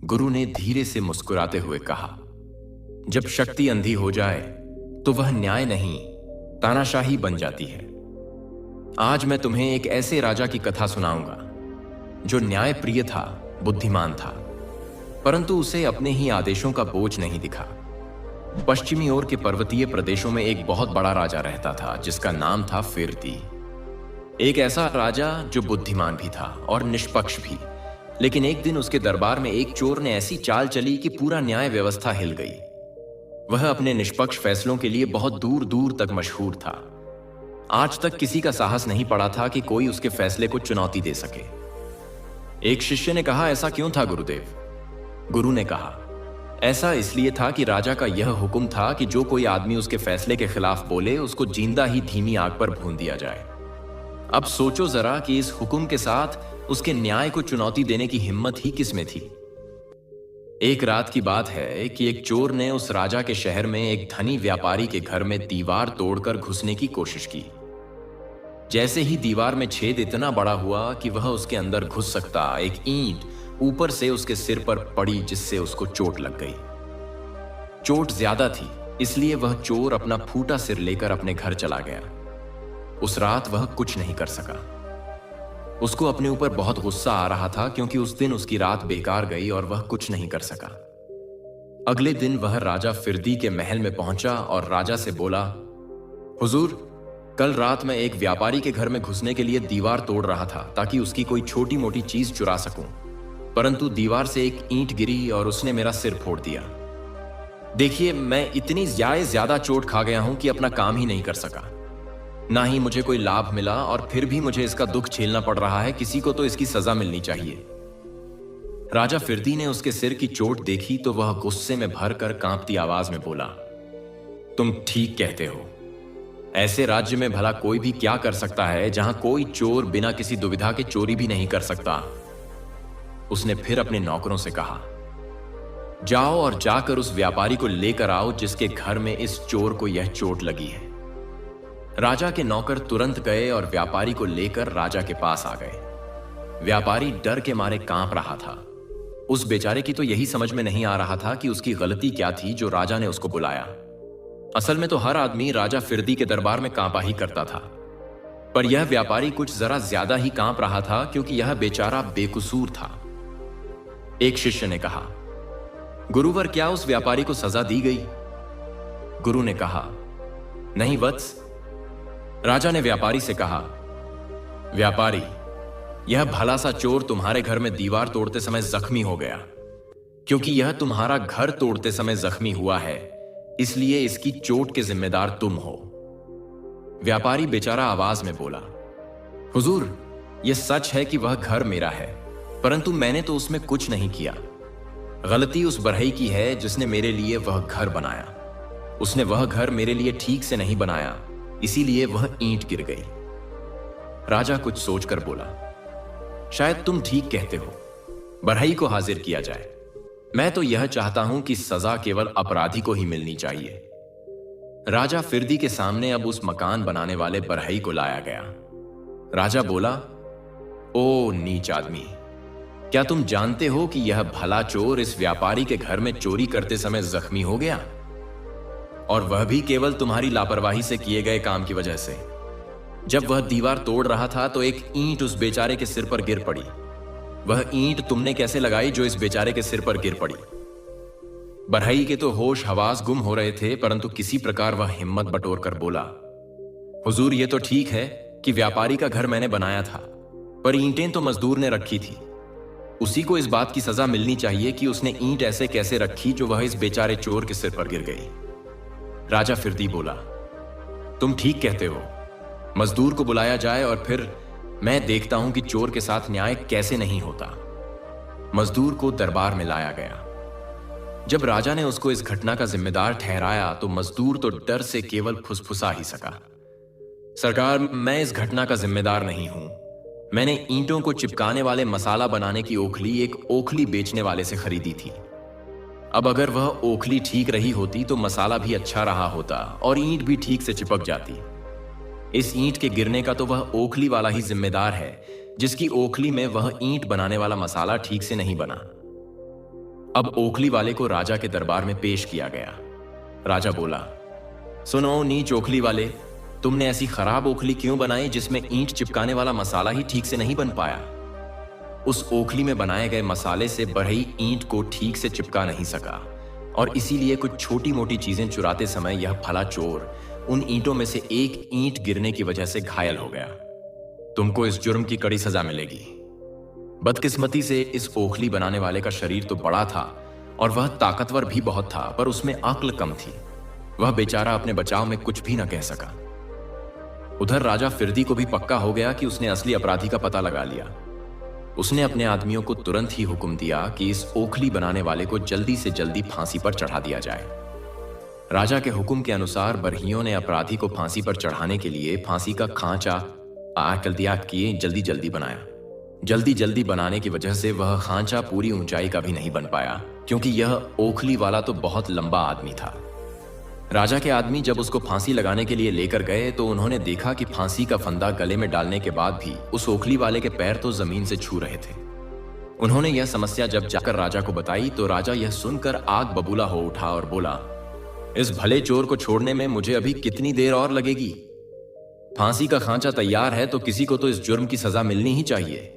गुरु ने धीरे से मुस्कुराते हुए कहा, जब शक्ति अंधी हो जाए तो वह न्याय नहीं, तानाशाही बन जाती है। आज मैं तुम्हें एक ऐसे राजा की कथा सुनाऊंगा जो न्याय प्रिय था, बुद्धिमान था, परंतु उसे अपने ही आदेशों का बोझ नहीं दिखा। पश्चिमी ओर के पर्वतीय प्रदेशों में एक बहुत बड़ा राजा रहता था जिसका नाम था फिरती। एक ऐसा राजा जो बुद्धिमान भी था और निष्पक्ष भी। लेकिन एक दिन उसके दरबार में एक चोर ने ऐसी चाल चली कि पूरा न्याय व्यवस्था हिल गई। वह अपने निष्पक्ष फैसलों के लिए बहुत दूर दूर तक मशहूर था। आज तक किसी का साहस नहीं पड़ा था कि कोई उसके फैसले को चुनौती दे सके। एक शिष्य ने कहा, ऐसा क्यों था गुरुदेव? गुरु ने कहा, ऐसा इसलिए था कि राजा का यह हुक्म था कि जो कोई आदमी उसके फैसले के खिलाफ बोले उसको जिंदा ही धीमी आग पर भून दिया जाए। अब सोचो जरा कि इस हुक्म के साथ उसके न्याय को चुनौती देने की हिम्मत ही किसमें थी। एक रात की बात है कि एक चोर ने उस राजा के शहर में एक धनी व्यापारी के घर में दीवार तोड़कर घुसने की कोशिश की। जैसे ही दीवार में छेद इतना बड़ा हुआ कि वह उसके अंदर घुस सकता, एक ईंट ऊपर से उसके सिर पर पड़ी जिससे उसको चोट लग गई। चोट ज्यादा थी, इसलिए वह चोर अपना फूटा सिर लेकर अपने घर चला गया। उस रात वह कुछ नहीं कर सका। उसको अपने ऊपर बहुत गुस्सा आ रहा था क्योंकि उस दिन उसकी रात बेकार गई और वह कुछ नहीं कर सका। अगले दिन वह राजा फिरदी के महल में पहुंचा और राजा से बोला, हुजूर, कल रात मैं एक व्यापारी के घर में घुसने के लिए दीवार तोड़ रहा था ताकि उसकी कोई छोटी मोटी चीज चुरा सकूं, परंतु दीवार से एक ईंट गिरी और उसने मेरा सिर फोड़ दिया। देखिए, मैं इतनी ज्यादा चोट खा गया हूं कि अपना काम ही नहीं कर सका। ना ही मुझे कोई लाभ मिला और फिर भी मुझे इसका दुख झेलना पड़ रहा है। किसी को तो इसकी सजा मिलनी चाहिए। राजा फिरदी ने उसके सिर की चोट देखी तो वह गुस्से में भरकर कांपती आवाज में बोला, तुम ठीक कहते हो। ऐसे राज्य में भला कोई भी क्या कर सकता है जहां कोई चोर बिना किसी दुविधा के चोरी भी नहीं कर सकता। उसने फिर अपने नौकरों से कहा, जाओ और जाकर उस व्यापारी को लेकर आओ जिसके घर में इस चोर को यह चोट लगी है। राजा के नौकर तुरंत गए और व्यापारी को लेकर राजा के पास आ गए। व्यापारी डर के मारे कांप रहा था। उस बेचारे की तो यही समझ में नहीं आ रहा था कि उसकी गलती क्या थी जो राजा ने उसको बुलाया। असल में तो हर आदमी राजा फिरदी के दरबार में कांपा ही करता था, पर यह व्यापारी कुछ जरा ज्यादा ही कांप रहा था क्योंकि यह बेचारा बेकसूर था। एक शिष्य ने कहा, गुरुवर, क्या उस व्यापारी को सजा दी गई? गुरु ने कहा, नहीं वत्स। राजा ने व्यापारी से कहा, व्यापारी, यह भला सा चोर तुम्हारे घर में दीवार तोड़ते समय जख्मी हो गया। क्योंकि यह तुम्हारा घर तोड़ते समय जख्मी हुआ है, इसलिए इसकी चोट के जिम्मेदार तुम हो। व्यापारी बेचारा आवाज में बोला, हुजूर, यह सच है कि वह घर मेरा है, परंतु मैंने तो उसमें कुछ नहीं किया। गलती उस बढ़ई की है जिसने मेरे लिए वह घर बनाया। उसने वह घर मेरे लिए ठीक से नहीं बनाया, इसीलिए वह ईंट गिर गई। राजा कुछ सोचकर बोला, शायद तुम ठीक कहते हो, बढ़ई को हाजिर किया जाए। मैं तो यह चाहता हूं कि सजा केवल अपराधी को ही मिलनी चाहिए। राजा फिरदी के सामने अब उस मकान बनाने वाले बढ़ई को लाया गया। राजा बोला, ओ नीच आदमी, क्या तुम जानते हो कि यह भला चोर इस व्यापारी के घर में चोरी करते समय जख्मी हो गया, और वह भी केवल तुम्हारी लापरवाही से किए गए काम की वजह से। जब वह दीवार तोड़ रहा था तो एक ईंट उस बेचारे के सिर पर गिर पड़ी। वह ईंट तुमने कैसे लगाई जो इस बेचारे के सिर पर गिर पड़ी? बढ़ई के तो होश हवास गुम हो रहे थे, परंतु किसी प्रकार वह हिम्मत बटोर कर बोला, हुजूर, ये तो ठीक है कि व्यापारी का घर मैंने बनाया था, पर ईंटें तो मजदूर ने रखी थी। उसी को इस बात की सजा मिलनी चाहिए कि उसने ईंट ऐसे कैसे रखी जो वह इस बेचारे चोर के सिर पर गिर गई। राजा फिरदी बोला, तुम ठीक कहते हो। मजदूर को बुलाया जाए और फिर मैं देखता हूं कि चोर के साथ न्याय कैसे नहीं होता। मजदूर को दरबार में लाया गया। जब राजा ने उसको इस घटना का जिम्मेदार ठहराया तो मजदूर तो डर से केवल फुसफुसा ही सका। सरकार, मैं इस घटना का जिम्मेदार नहीं हूं। मैंने ईंटों को चिपकाने वाले मसाला बनाने की ओखली एक ओखली बेचने वाले से खरीदी थी। अब अगर वह ओखली ठीक रही होती तो मसाला भी अच्छा रहा होता और ईंट भी ठीक से चिपक जाती। इस ईंट के गिरने का तो वह ओखली वाला ही जिम्मेदार है जिसकी ओखली में वह ईंट बनाने वाला मसाला ठीक से नहीं बना। अब ओखली वाले को राजा के दरबार में पेश किया गया। राजा बोला, सुनो नीच ओखली वाले, तुमने ऐसी खराब ओखली क्यों बनाई जिसमें ईंट चिपकाने वाला मसाला ही ठीक से नहीं बन पाया। उस ओखली में बनाए गए मसाले से बढ़ई ईंट को ठीक से चिपका नहीं सका और इसीलिए कुछ छोटी मोटी चीजें चुराते समय यह भला चोर उन ईंटों में से एक ईंट गिरने की वजह से घायल हो गया। तुमको इस जुर्म की कड़ी सजा मिलेगी। बदकिस्मती से इस ओखली बनाने वाले का शरीर तो बड़ा था और वह ताकतवर भी बहुत था, पर उसमें अक्ल कम थी। वह बेचारा अपने बचाव में कुछ भी न कह सका। उधर राजा फिरदी को भी पक्का हो गया कि उसने असली अपराधी का पता लगा लिया। उसने अपने आदमियों को तुरंत ही हुक्म दिया कि इस ओखली बनाने वाले को जल्दी से जल्दी फांसी पर चढ़ा दिया जाए। राजा के हुक्म के अनुसार बरहियों ने अपराधी को फांसी पर चढ़ाने के लिए फांसी का खांचा आकलदियात किए जल्दी जल्दी बनाया। जल्दी जल्दी बनाने की वजह से वह खांचा पूरी ऊंचाई का भी नहीं बन पाया, क्योंकि यह ओखली वाला तो बहुत लंबा आदमी था। राजा के आदमी जब उसको फांसी लगाने के लिए लेकर गए तो उन्होंने देखा कि फांसी का फंदा गले में डालने के बाद भी उस ओखली वाले के पैर तो जमीन से छू रहे थे। उन्होंने यह समस्या जब जाकर राजा को बताई तो राजा यह सुनकर आग बबूला हो उठा और बोला, इस भले चोर को छोड़ने में मुझे अभी कितनी देर और लगेगी। फांसी का खांचा तैयार है तो किसी को तो इस जुर्म की सजा मिलनी ही चाहिए।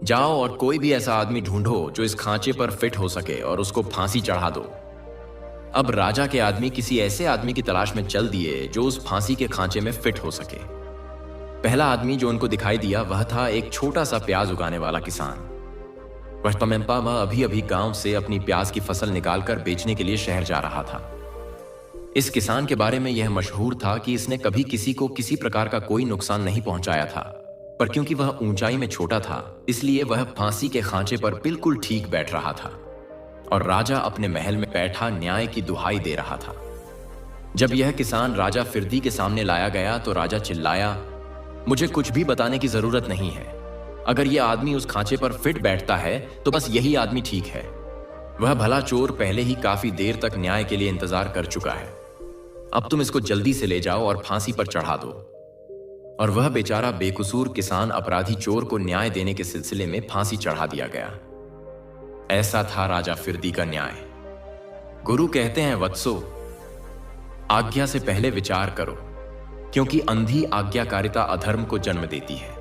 जाओ और कोई भी ऐसा आदमी ढूंढो जो इस खांचे पर फिट हो सके और उसको फांसी चढ़ा दो। अब राजा के आदमी किसी ऐसे आदमी की तलाश में चल दिए जो उस फांसी के खांचे में फिट हो सके। पहला आदमी जो उनको दिखाई दिया वह था एक छोटा सा प्याज उगाने वाला किसान। वह अभी अभी गांव से अपनी प्याज की फसल निकालकर बेचने के लिए शहर जा रहा था। इस किसान के बारे में यह मशहूर था कि इसने कभी किसी को किसी प्रकार का कोई नुकसान नहीं पहुंचाया था, पर क्योंकि वह ऊंचाई में छोटा था इसलिए वह फांसी के खांचे पर बिल्कुल ठीक बैठ रहा था और राजा अपने महल में बैठा न्याय की दुहाई दे रहा था। जब यह किसान राजा फिरदी के सामने लाया गया तो राजा चिल्लाया, मुझे कुछ भी बताने की जरूरत नहीं है। अगर यह आदमी उस खांचे पर फिट बैठता है तो बस यही आदमी ठीक है। वह भला चोर पहले ही काफी देर तक न्याय के लिए इंतजार कर चुका है। अब तुम इसको जल्दी से ले जाओ और फांसी पर चढ़ा दो। और वह बेचारा बेकसूर किसान अपराधी चोर को न्याय देने के सिलसिले में फांसी चढ़ा दिया गया। ऐसा था राजा फिरदी का न्याय। गुरु कहते हैं, वत्सो, आज्ञा से पहले विचार करो, क्योंकि अंधी आज्ञाकारिता अधर्म को जन्म देती है।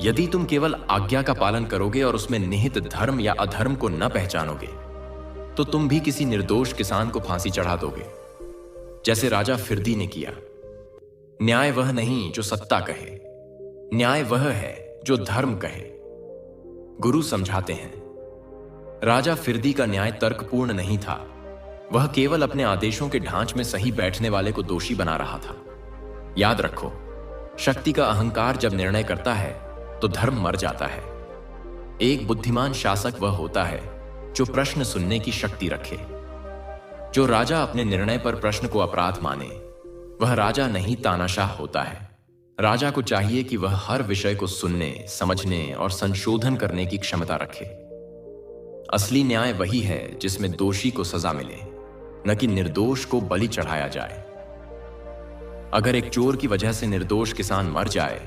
यदि तुम केवल आज्ञा का पालन करोगे और उसमें निहित धर्म या अधर्म को न पहचानोगे तो तुम भी किसी निर्दोष किसान को फांसी चढ़ा दोगे, जैसे राजा फिरदी ने किया। न्याय वह नहीं जो सत्ता कहे, न्याय वह है जो धर्म कहे। गुरु समझाते हैं, राजा फिरदी का न्याय तर्कपूर्ण नहीं था। वह केवल अपने आदेशों के ढांच में सही बैठने वाले को दोषी बना रहा था। याद रखो, शक्ति का अहंकार जब निर्णय करता है तो धर्म मर जाता है। एक बुद्धिमान शासक वह होता है जो प्रश्न सुनने की शक्ति रखे। जो राजा अपने निर्णय पर प्रश्न को अपराध माने वह राजा नहीं तानाशाह होता है। राजा को चाहिए कि वह हर विषय को सुनने, समझने और संशोधन करने की क्षमता रखे। असली न्याय वही है जिसमें दोषी को सजा मिले, न कि निर्दोष को बलि चढ़ाया जाए। अगर एक चोर की वजह से निर्दोष किसान मर जाए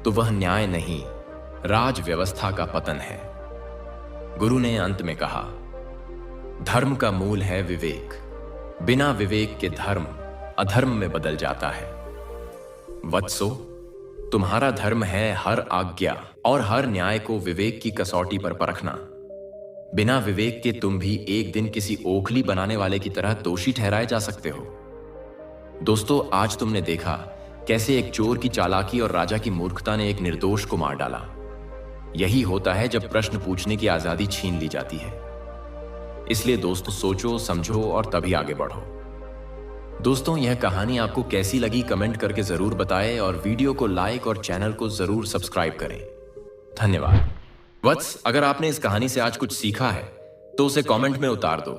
तो वह न्याय नहीं, राज व्यवस्था का पतन है। गुरु ने अंत में कहा, धर्म का मूल है विवेक। बिना विवेक के धर्म अधर्म में बदल जाता है। वत्सो, तुम्हारा धर्म है हर आज्ञा और हर न्याय को विवेक की कसौटी पर परखना। बिना विवेक के तुम भी एक दिन किसी ओखली बनाने वाले की तरह दोषी ठहराए जा सकते हो। दोस्तों, आज तुमने देखा कैसे एक चोर की चालाकी और राजा की मूर्खता ने एक निर्दोष को मार डाला। यही होता है जब प्रश्न पूछने की आजादी छीन ली जाती है। इसलिए दोस्तों, सोचो, समझो और तभी आगे बढ़ो। दोस्तों, यह कहानी आपको कैसी लगी कमेंट करके जरूर बताएं और वीडियो को लाइक और चैनल को जरूर सब्सक्राइब करें। धन्यवाद। वत्स, अगर आपने इस कहानी से आज कुछ सीखा है तो उसे कमेंट में उतार दो।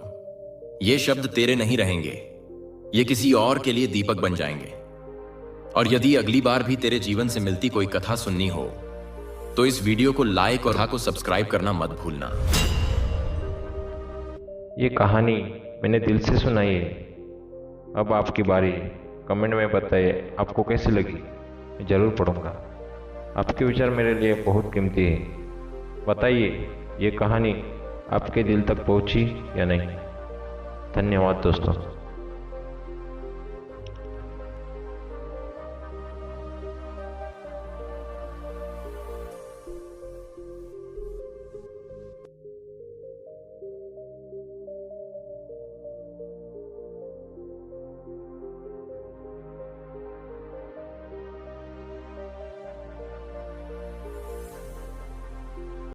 ये शब्द तेरे नहीं रहेंगे, ये किसी और के लिए दीपक बन जाएंगे। और यदि अगली बार भी तेरे जीवन से मिलती कोई कथा सुननी हो तो इस वीडियो को लाइक और को सब्सक्राइब करना मत भूलना। ये कहानी मैंने दिल से सुनाई है। अब आपकी बारी। कमेंट में बताइए आपको कैसी लगी, मैं ज़रूर पढ़ूंगा। आपके विचार मेरे लिए बहुत कीमती है। बताइए ये कहानी आपके दिल तक पहुंची या नहीं। धन्यवाद दोस्तों।